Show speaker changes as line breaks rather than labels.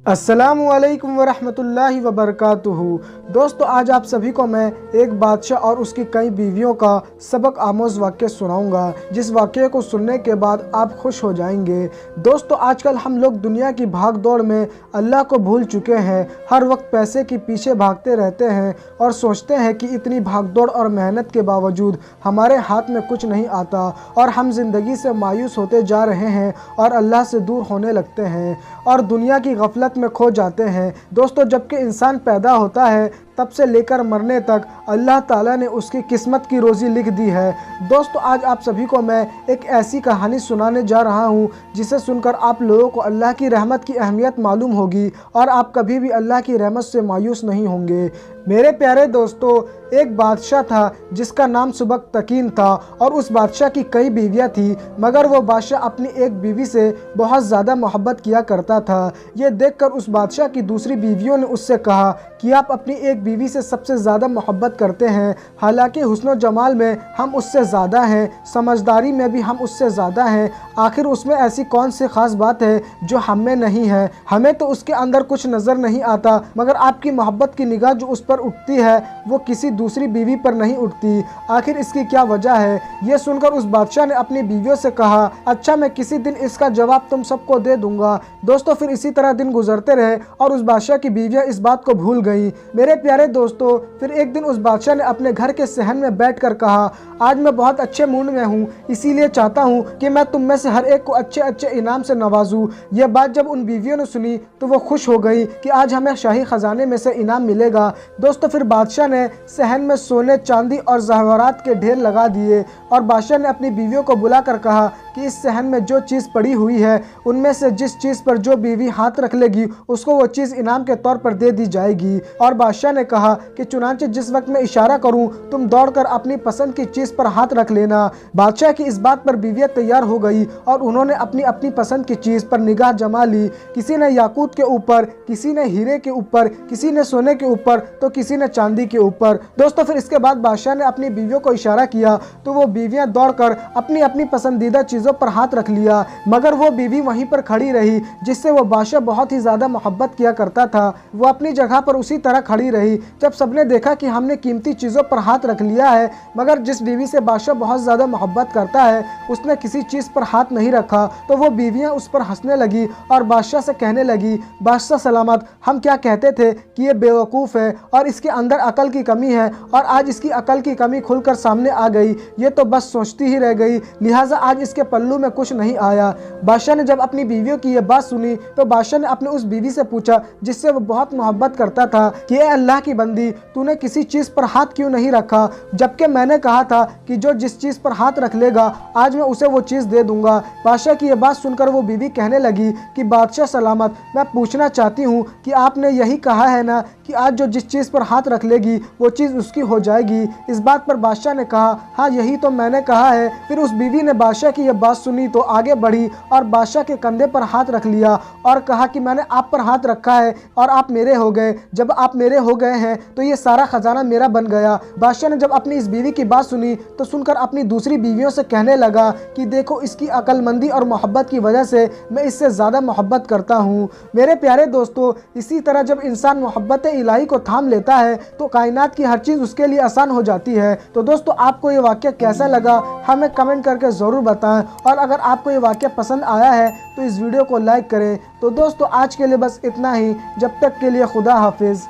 अस्सलामुअलैकुम वरहमतुल्लाहि वबरकातुहू। दोस्तों, आज आप सभी को मैं एक बादशाह और उसकी कई बीवियों का सबक आमोज़ वाक़या सुनाऊंगा, जिस वाक़ये को सुनने के बाद आप खुश हो जाएंगे। दोस्तों, आजकल हम लोग दुनिया की भाग दौड़ में अल्लाह को भूल चुके हैं। हर वक्त पैसे के पीछे भागते रहते हैं और सोचते हैं कि इतनी भाग दौड़ और मेहनत के बावजूद हमारे हाथ में कुछ नहीं आता और हम ज़िंदगी से मायूस होते जा रहे हैं और अल्लाह से दूर होने लगते हैं और दुनिया की गफलत में खो जाते हैं। दोस्तों, जबकि इंसान पैदा होता है तब से लेकर मरने तक अल्लाह ताला ने उसकी किस्मत की रोज़ी लिख दी है। दोस्तों, आज आप सभी को मैं एक ऐसी कहानी सुनाने जा रहा हूँ जिसे सुनकर आप लोगों को अल्लाह की रहमत की अहमियत मालूम होगी और आप कभी भी अल्लाह की रहमत से मायूस नहीं होंगे। मेरे प्यारे दोस्तों, एक बादशाह था जिसका नाम सुबकतकीन था और उस बादशाह की कई बीवियाँ थी, मगर वो बादशाह अपनी एक बीवी से बहुत ज़्यादा मोहब्बत किया करता था। ये देखकर उस बादशाह की दूसरी बीवियों ने उससे कहा कि आप अपनी एक बीवी से सबसे ज़्यादा मोहब्बत करते हैं, हालांकि हुस्न और जमाल में हम उससे ज़्यादा हैं, समझदारी में भी हम उससे ज़्यादा हैं। आखिर उसमें ऐसी कौन सी ख़ास बात है जो हम में नहीं है? हमें तो उसके अंदर कुछ नज़र नहीं आता, मगर आपकी मोहब्बत की निगाह जो उस पर उठती है वो किसी दूसरी बीवी पर नहीं उठती। आखिर इसकी क्या वजह है? ये सुनकर उस बादशाह ने अपनी बीवियों से कहा, अच्छा, मैं किसी दिन इसका जवाब तुम सबको दे दूंगा। दोस्तों, फिर इसी तरह दिन गुजरते रहे और उस बादशाह की बीवियां इस बात को भूल गईं। मेरे प्यारे दोस्तों, फिर एक दिन उस बादशाह ने अपने घर के सहन में बैठकर कहा, आज मैं बहुत अच्छे मूड में हूँ, इसीलिए चाहता हूँ कि मैं तुम में से हर एक को अच्छे अच्छे इनाम से नवाजूँ। यह बात जब उन बीवियों ने सुनी तो वो खुश हो गई कि आज हमें शाही खजाने में से इनाम मिलेगा। दोस्तों, फिर बादशाह ने सहन में सोने, चांदी और ज़ेवरात के ढेर लगा दिए और बादशाह ने अपनी बीवियों को बुलाकर कहा कि इस सहन में जो चीज़ पड़ी हुई है उनमें से जिस चीज़ पर जो बीवी हाथ रख लेगी उसको वो चीज़ इनाम के तौर पर दे दी जाएगी। और बादशाह ने कहा कि चुनांचे जिस वक्त मैं इशारा करूं तुम दौड़कर अपनी पसंद की चीज़ पर हाथ रख लेना। बादशाह की इस बात पर बीवियाँ तैयार हो गई और उन्होंने अपनी अपनी पसंद की चीज़ पर निगाह जमा ली। किसी ने याकूत के ऊपर, किसी ने हीरे के ऊपर, किसी ने सोने के ऊपर, तो किसी ने चांदी के ऊपर। दोस्तों, फिर इसके बाद बादशाह ने अपनी बीवियों को इशारा किया तो वो बीवियाँ दौड़कर अपनी अपनी पसंदीदा चीज़ों पर हाथ रख लिया, मगर वो बीवी वहीं पर खड़ी रही जिससे वो बादशाह बहुत ही ज़्यादा मोहब्बत किया करता था। वो अपनी जगह पर उसी तरह खड़ी रही। जब सबने देखा कि हमने कीमती चीज़ों पर हाथ रख लिया है, मगर जिस बीवी से बादशाह बहुत ज़्यादा मोहब्बत करता है उसने किसी चीज़ पर हाथ नहीं रखा, तो वो बीवियाँ उस पर हंसने लगी और बादशाह से कहने लगी, बादशाह सलामत, हम क्या कहते थे कि ये बेवकूफ़ है और इसके अंदर अकल की कमी है और आज इसकी अकल की कमी खुलकर सामने आ गई। ये तो बस सोचती ही रह गई, लिहाजा आज इसके पल्लू में कुछ नहीं आया। बादशाह ने जब अपनी बीवियों की ये बात सुनी तो बादशाह ने अपने उस बीवी से पूछा जिससे वो बहुत मोहब्बत करता था कि ए अल्लाह की बंदी, तूने किसी चीज़ पर हाथ क्यों नहीं रखा, जबकि मैंने कहा था कि जो जिस चीज़ पर हाथ रख लेगा आज मैं उसे वो चीज़ दे दूंगा। बादशाह की ये बात सुनकर वो बीवी कहने लगी कि बादशाह सलामत, मैं पूछना चाहती हूँ कि आपने यही कहा है ना कि आज जो जिस चीज़ पर हाथ रख लेगी वो चीज़ उसकी हो जाएगी। इस बात पर बादशाह ने कहा, हाँ, यही तो मैंने कहा है। फिर उस बीवी ने बादशाह की यह बात सुनी तो आगे बढ़ी और बादशाह के कंधे पर हाथ रख लिया और कहा कि मैंने आप पर हाथ रखा है और आप मेरे हो गए। जब आप मेरे हो गए हैं तो ये सारा खजाना मेरा बन गया। बादशाह ने जब अपनी इस बीवी की बात सुनी तो सुनकर अपनी दूसरी बीवियों से कहने लगा कि देखो, इसकी अक्लमंदी और मोहब्बत की वजह से मैं इससे ज़्यादा मोहब्बत करता हूँ। मेरे प्यारे दोस्तों, इसी तरह जब इंसान मोहब्बत इलाही को थाम लेता है तो कायनात की हर चीज़ उसके लिए आसान हो जाती है। तो दोस्तों, आपको ये वाक़या कैसा लगा हमें कमेंट करके ज़रूर बताएं और अगर आपको ये वाक़या पसंद आया है तो इस वीडियो को लाइक करें। तो दोस्तों, आज के लिए बस इतना ही। जब तक के लिए खुदा हाफिज़।